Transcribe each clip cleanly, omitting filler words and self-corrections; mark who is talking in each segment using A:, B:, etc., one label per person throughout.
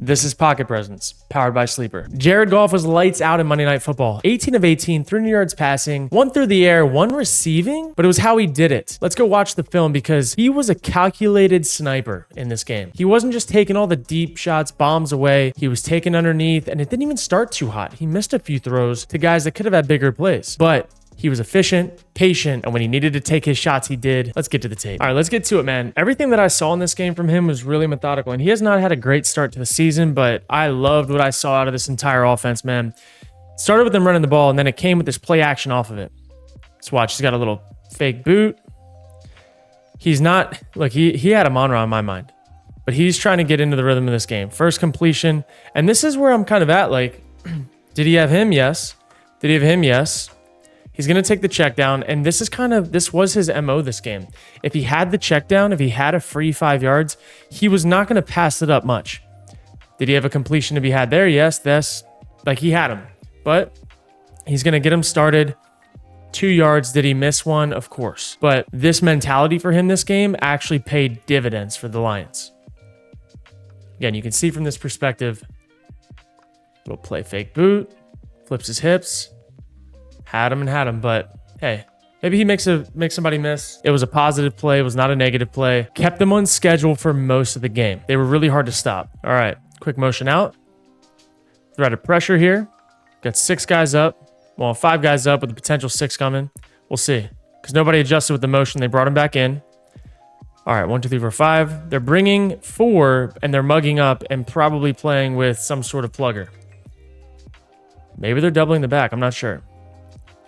A: This is Pocket Presence, powered by Sleeper. Jared Goff was lights out in Monday Night Football. 18 of 18, 300 yards passing, 1 through the air, 1 receiving, but it was how he did it. Let's go watch the film because he was a calculated sniper in this game. He wasn't just taking all the deep shots, bombs away. He was taking underneath, and it didn't even start too hot. He missed a few throws to guys that could have had bigger plays, but he was efficient, patient, and when he needed to take his shots, he did. Let's get to the tape. All right, let's get to it, man. Everything that I saw in this game from him was really methodical, and he has not had a great start to the season, but I loved what I saw out of this entire offense, man. Started with him running the ball, and then it came with this play action off of it. Let's watch. He's got a little fake boot. He's not, look, he had a Monra in my mind, but he's trying to get into the rhythm of this game. First completion, and this is where I'm kind of at, like, did he have him? Yes. Did he have him? Yes. He's going to take the check down, and this was his MO this game. If he had the check down, if he had a free 5 yards, he was not going to pass it up much. Did he have a completion to be had there? Yes, he had him, but he's going to get him started. 2 yards. Did he miss one? Of course. But this mentality for him this game actually paid dividends for the Lions. Again, you can see from this perspective, little play fake boot, flips his hips. Had him, but hey, maybe he makes somebody miss. It was a positive play. It was not a negative play. Kept them on schedule for most of the game. They were really hard to stop. All right, quick motion out. Threat of pressure here. Got 6 guys up. Well, 5 guys up with the potential 6 coming. We'll see. Because nobody adjusted with the motion. They brought him back in. All right, 1, 2, 3, 4, 5. They're bringing 4, and they're mugging up and probably playing with some sort of plugger. Maybe they're doubling the back. I'm not sure.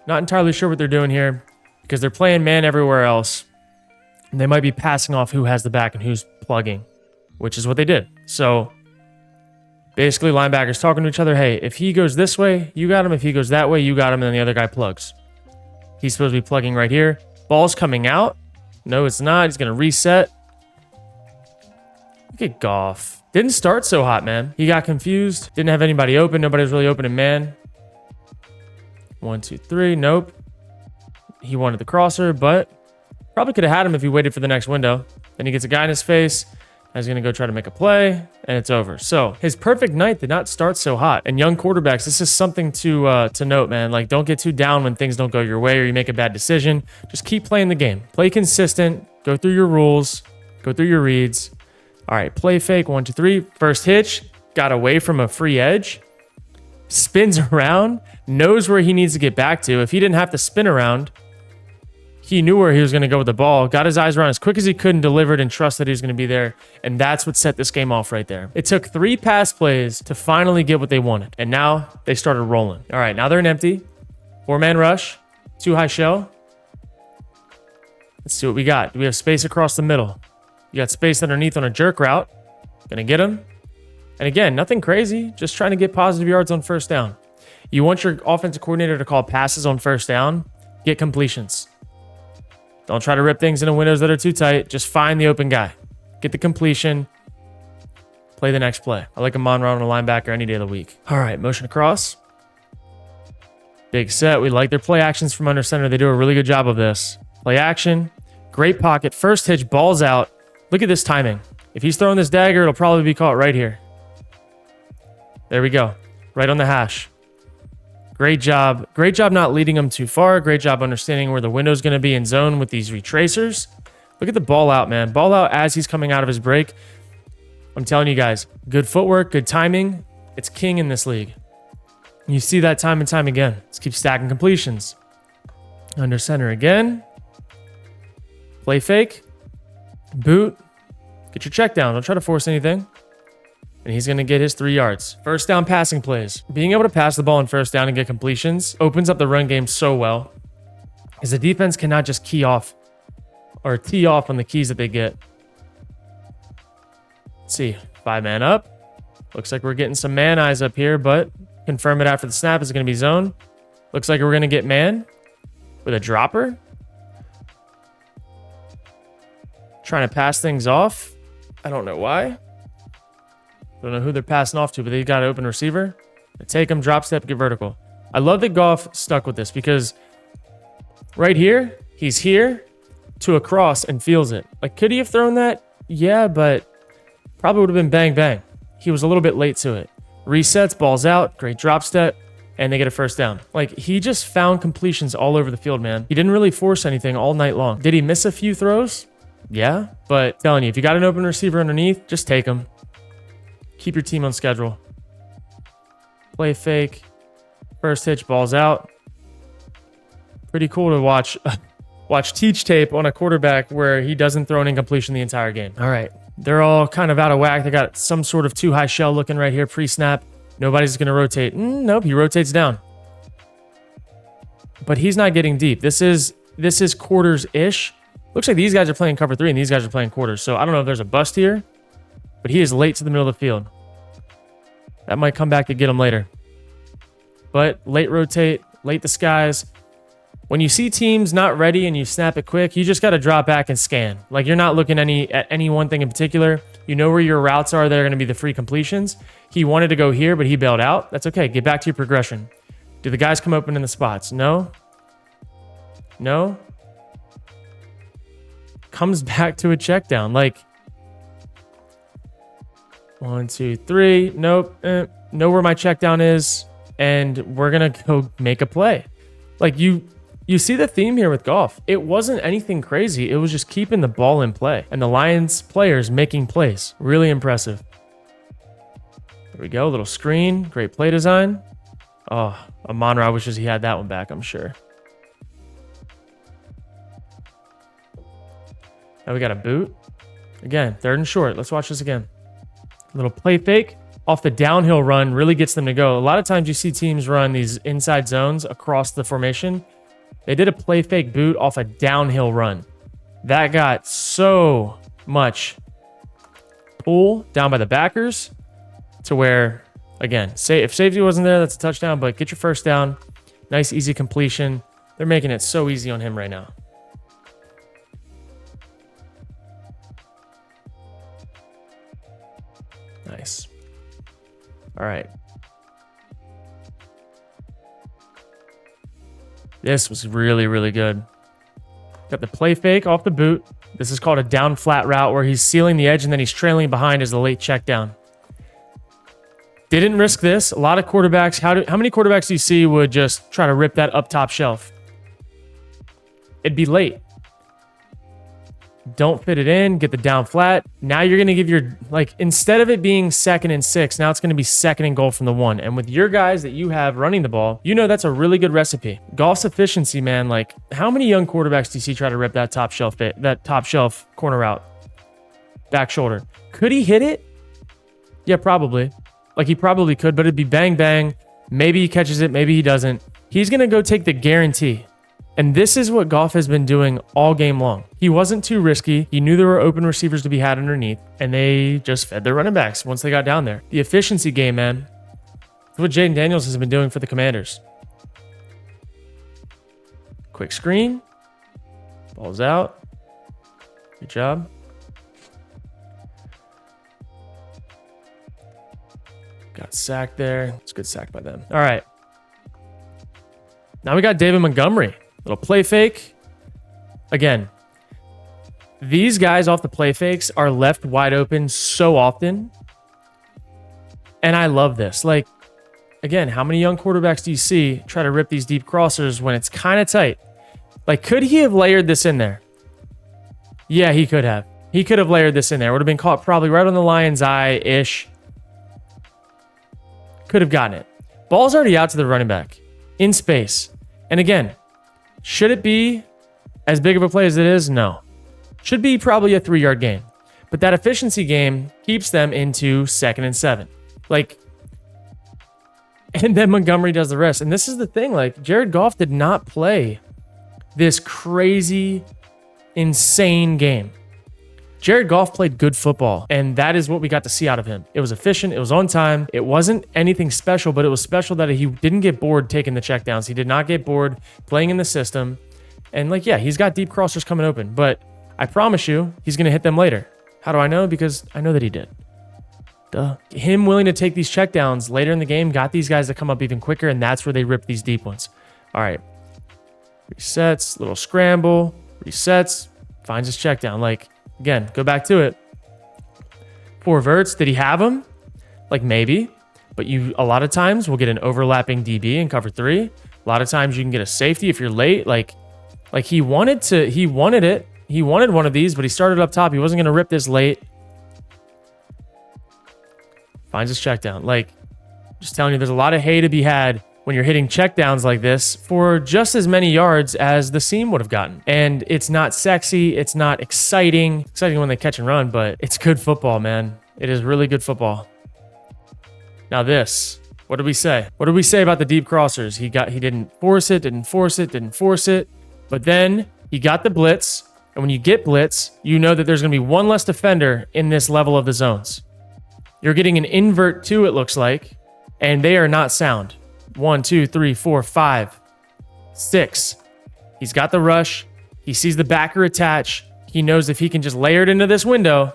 A: Not entirely sure what they're doing here because they're playing man everywhere else. And they might be passing off who has the back and who's plugging, which is what they did. So basically linebackers talking to each other. Hey, if he goes this way, you got him. If he goes that way, you got him. And then the other guy plugs. He's supposed to be plugging right here. Ball's coming out. No, it's not. He's going to reset. Look at Goff. Didn't start so hot, man. He got confused. Didn't have anybody open. Nobody was really open in man. 1, 2, 3. Nope. He wanted the crosser, but probably could have had him if he waited for the next window. Then he gets a guy in his face. He's going to go try to make a play, and it's over. So his perfect night did not start so hot. And young quarterbacks, this is something to note, man. Like, don't get too down when things don't go your way or you make a bad decision. Just keep playing the game. Play consistent. Go through your rules. Go through your reads. All right, play fake. 1, 2, 3. First hitch. Got away from a free edge. Spins around, knows where he needs to get back to. If he didn't have to spin around, he knew where he was going to go with the ball, got his eyes around as quick as he could and delivered and trust that he was going to be there. And that's what set this game off right there. It took 3 pass plays to finally get what they wanted. And now they started rolling. All right, now they're in empty. 4-man rush, 2 high shell. Let's see what we got. Do we have space across the middle? You got space underneath on a jerk route. Gonna get him. And again, nothing crazy, just trying to get positive yards on first down. You want your offensive coordinator to call passes on first down, get completions. Don't try to rip things into windows that are too tight. Just find the open guy. Get the completion. Play the next play. I like a Monra on a linebacker any day of the week. All right, motion across. Big set. We like their play actions from under center. They do a really good job of this. Play action. Great pocket. First hitch, ball's out. Look at this timing. If he's throwing this dagger, it'll probably be caught right here. There we go. Right on the hash. Great job. Great job not leading them too far. Great job understanding where the window's going to be in zone with these retracers. Look at the ball out, man. Ball out as he's coming out of his break. I'm telling you guys, good footwork, good timing. It's king in this league. You see that time and time again. Let's keep stacking completions. Under center again. Play fake. Boot. Get your check down. Don't try to force anything. And he's going to get his 3 yards. First down passing plays. Being able to pass the ball on first down and get completions opens up the run game so well. Because the defense cannot just key off or tee off on the keys that they get. Let's see. 5-man up. Looks like we're getting some man eyes up here, but confirm it after the snap. Is it going to be zone? Looks like we're going to get man with a dropper. Trying to pass things off. I don't know why. Don't know who they're passing off to, but they got an open receiver. They take him, drop step, get vertical. I love that Goff stuck with this because right here, he's here to a cross and feels it. Like, could he have thrown that? Yeah, but probably would have been bang, bang. he was a little bit late to it. Resets, balls out, great drop step, and they get a first down. Like, he just found completions all over the field, man. He didn't really force anything all night long. Did he miss a few throws? Yeah, but I'm telling you, if you got an open receiver underneath, just take him. Keep your team on schedule. Play fake. First hitch, balls out. Pretty cool to watch teach tape on a quarterback where he doesn't throw an incompletion the entire game. All right. They're all kind of out of whack. They got some sort of too high shell looking right here pre-snap. Nobody's going to rotate. Nope, he rotates down. But he's not getting deep. This is quarters-ish. Looks like these guys are playing cover 3 and these guys are playing quarters. So I don't know if there's a bust here, but he is late to the middle of the field. That might come back to get him later. But late rotate, late disguise. When you see teams not ready and you snap it quick, you just got to drop back and scan. Like, you're not looking at any one thing in particular. You know where your routes are that are going to be the free completions. He wanted to go here, but he bailed out. That's okay. Get back to your progression. Do the guys come open in the spots? No. No. Comes back to a check down. Like, 1, 2, 3. Nope. Know where my check down is, and we're going to go make a play. Like, you see the theme here with Goff. It wasn't anything crazy. It was just keeping the ball in play. And the Lions players making plays. Really impressive. There we go. Little screen. Great play design. Oh, Amon-Ra wishes he had that one back, I'm sure. Now we got a boot. Again, 3rd and short. Let's watch this again. Little play fake. Off the downhill run really gets them to go. A lot of times you see teams run these inside zones across the formation. They did a play fake boot off a downhill run. That got so much pull down by the backers to where, again, if safety wasn't there, that's a touchdown, but get your first down. Nice, easy completion. They're making it so easy on him right now. Nice. All right. This was really, really good. Got the play fake off the boot. This is called a down flat route where he's sealing the edge and then he's trailing behind as the late check down. Didn't risk this. A lot of quarterbacks. How many quarterbacks do you see would just try to rip that up top shelf? It'd be late. Don't fit it in. Get the down flat. Now you're going to give your, like, instead of it being 2nd and 6, now it's going to be 2nd and goal from the 1. And with your guys that you have running the ball, you know that's a really good recipe. Goff's efficiency, man. Like, how many young quarterbacks do you see try to rip that top shelf corner route? Back shoulder. Could he hit it? Yeah, probably. Like, he probably could, but it'd be bang, bang. Maybe he catches it. Maybe he doesn't. He's going to go take the guarantee. And this is what Goff has been doing all game long. He wasn't too risky. He knew there were open receivers to be had underneath, and they just fed their running backs once they got down there. The efficiency game, man. That's what Jaden Daniels has been doing for the Commanders. Quick screen. Ball's out. Good job. Got sacked there. It's a good sack by them. All right. Now we got David Montgomery. Little play fake. Again, these guys off the play fakes are left wide open so often. And I love this. Like, again, how many young quarterbacks do you see try to rip these deep crossers when it's kind of tight? Like, could he have layered this in there? Yeah, he could have. He could have layered this in there. Would have been caught probably right on the lion's eye-ish. Could have gotten it. Ball's already out to the running back. In space. And again, should it be as big of a play as it is? No. Should be probably a 3-yard gain. But that efficiency game keeps them into 2nd and 7. Like, and then Montgomery does the rest. And this is the thing, like, Jared Goff did not play this crazy, insane game. Jared Goff played good football, and that is what we got to see out of him. It was efficient. It was on time. It wasn't anything special, but it was special that he didn't get bored taking the checkdowns. He did not get bored playing in the system. And, like, yeah, he's got deep crossers coming open, but I promise you he's going to hit them later. How do I know? Because I know that he did. Duh. Him willing to take these checkdowns later in the game got these guys to come up even quicker, and that's where they rip these deep ones. All right. Resets, little scramble, resets, finds his checkdown. Like, again, go back to it. 4 verts. Did he have him? Like maybe, but you a lot of times will get an overlapping DB in cover 3. A lot of times you can get a safety if you're late. Like he wanted it. He wanted one of these, but he started up top. He wasn't going to rip this late. Finds his check down. Like, just telling you, there's a lot of hay to be had when you're hitting check downs like this for just as many yards as the seam would have gotten. And it's not sexy. It's not exciting. Exciting when they catch and run, but it's good football, man. It is really good football. Now this, what did we say? What did we say about the deep crossers? He didn't force it. But then he got the blitz. And when you get blitz, you know that there's going to be one less defender in this level of the zones. You're getting an invert 2, it looks like, and they are not sound. 1, 2, 3, 4, 5, 6. He's got the rush. He sees the backer attach. He knows if he can just layer it into this window,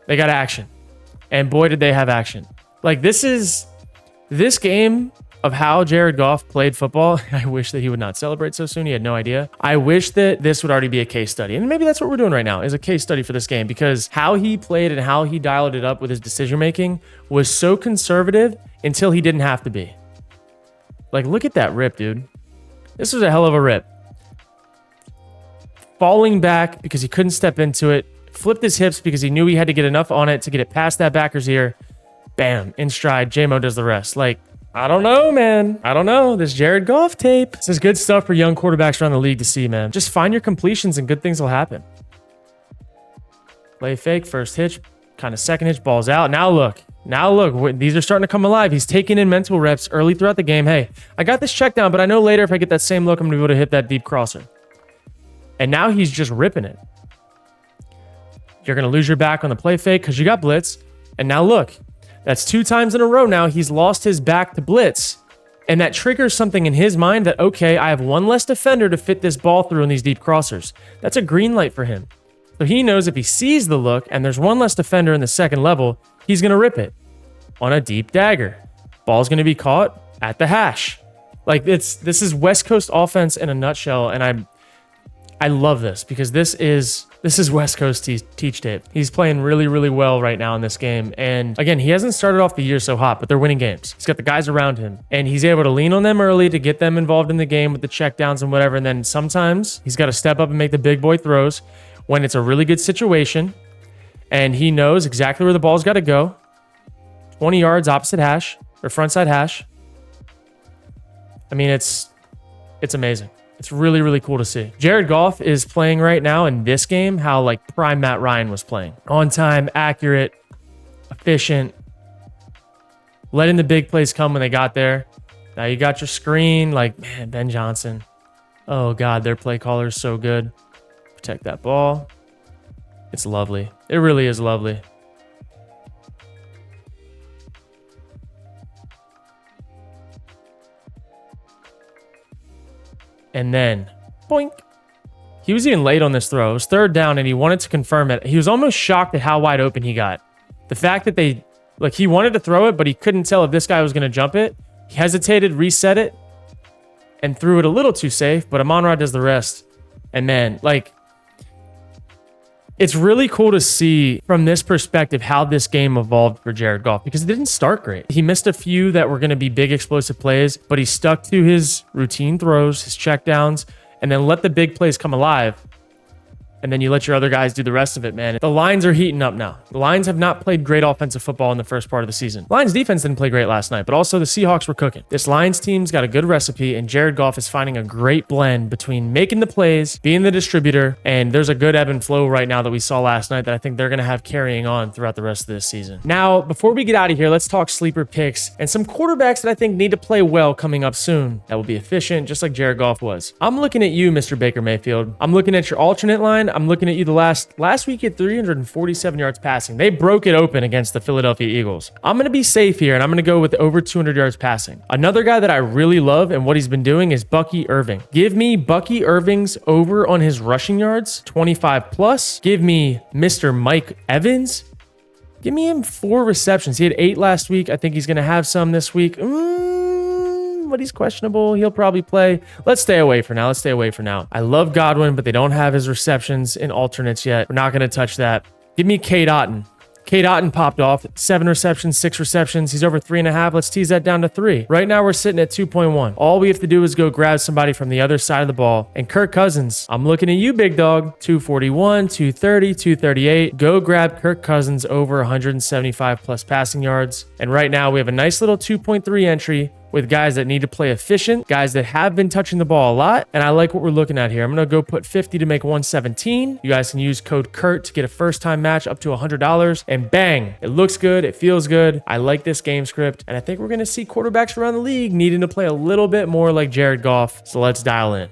A: they got action. And boy, did they have action. Like, this game of how Jared Goff played football. I wish that he would not celebrate so soon. He had no idea. I wish that this would already be a case study. And maybe that's what we're doing right now, is a case study for this game, because how he played and how he dialed it up with his decision-making was so conservative until he didn't have to be. Like, look at that rip, dude. This was a hell of a rip. Falling back because he couldn't step into it. Flipped his hips because he knew he had to get enough on it to get it past that backer's ear. Bam, in stride. J-Mo does the rest. Like, I don't know, man. I don't know. This Jared Goff tape. This is good stuff for young quarterbacks around the league to see, man. Just find your completions and good things will happen. Play fake, first hitch, kind of second hitch, balls out. Now look. These are starting to come alive. He's taking in mental reps early throughout the game. Hey, I got this check down, but I know later if I get that same look, I'm going to be able to hit that deep crosser. And now he's just ripping it. You're going to lose your back on the play fake because you got blitz. And now look. That's 2 times in a row now he's lost his back to blitz. And that triggers something in his mind that, okay, I have one less defender to fit this ball through in these deep crossers. That's a green light for him. So he knows if he sees the look and there's one less defender in the second level, he's going to rip it on a deep dagger. Ball's going to be caught at the hash. Like, this is West Coast offense in a nutshell. And I love this because this is West Coast teach tape. He's playing really, really well right now in this game. And again, he hasn't started off the year so hot, but they're winning games. He's got the guys around him and he's able to lean on them early to get them involved in the game with the checkdowns and whatever. And then sometimes he's got to step up and make the big boy throws when it's a really good situation. And he knows exactly where the ball's got to go. 20 yards opposite hash or front side hash. I mean, it's amazing. It's really, really cool to see. Jared Goff is playing right now in this game how like prime Matt Ryan was playing. On time, accurate, efficient, letting the big plays come when they got there. Now you got your screen. Like, man, Ben Johnson. Oh, God, their play caller is so good. Protect that ball. It's lovely. It really is lovely. And then, boink. He was even late on this throw. It was 3rd down, and he wanted to confirm it. He was almost shocked at how wide open he got. The fact that he wanted to throw it, but he couldn't tell if this guy was going to jump it. He hesitated, reset it, and threw it a little too safe, but Amon-Ra does the rest. And man, like, it's really cool to see from this perspective how this game evolved for Jared Goff because it didn't start great. He missed a few that were going to be big explosive plays, but he stuck to his routine throws, his checkdowns, and then let the big plays come alive. And then you let your other guys do the rest of it, man. The Lions are heating up now. The Lions have not played great offensive football in the first part of the season. Lions defense didn't play great last night, but also the Seahawks were cooking. This Lions team's got a good recipe, and Jared Goff is finding a great blend between making the plays, being the distributor, and there's a good ebb and flow right now that we saw last night that I think they're going to have carrying on throughout the rest of this season. Now, before we get out of here, let's talk sleeper picks and some quarterbacks that I think need to play well coming up soon that will be efficient, just like Jared Goff was. I'm looking at you, Mr. Baker Mayfield. I'm looking at your alternate line. I'm looking at you the last week at 347 yards passing. They broke it open against the Philadelphia Eagles. I'm going to be safe here, and I'm going to go with over 200 yards passing. Another guy that I really love and what he's been doing is Bucky Irving. Give me Bucky Irving's over on his rushing yards, 25 plus. Give me Mr. Mike Evans. Give me him 4 receptions. He had 8 last week. I think he's going to have some this week. But he's questionable. He'll probably play. Let's stay away for now. I love Godwin, but they don't have his receptions in alternates yet. We're not going to touch that. Give me Cade Otton. Kate Otten popped off, 7 receptions, 6 receptions. He's over 3.5. Let's tease that down to 3. Right now, we're sitting at 2.1. All we have to do is go grab somebody from the other side of the ball. And Kirk Cousins, I'm looking at you, big dog. 241, 230, 238. Go grab Kirk Cousins over 175 plus passing yards. And right now, we have a nice little 2.3 entry with guys that need to play efficient, guys that have been touching the ball a lot. And I like what we're looking at here. I'm going to go put 50 to make 117. You guys can use code KURT to get a first-time match up to $100. And bang, it looks good. It feels good. I like this game script. And I think we're going to see quarterbacks around the league needing to play a little bit more like Jared Goff. So let's dial in.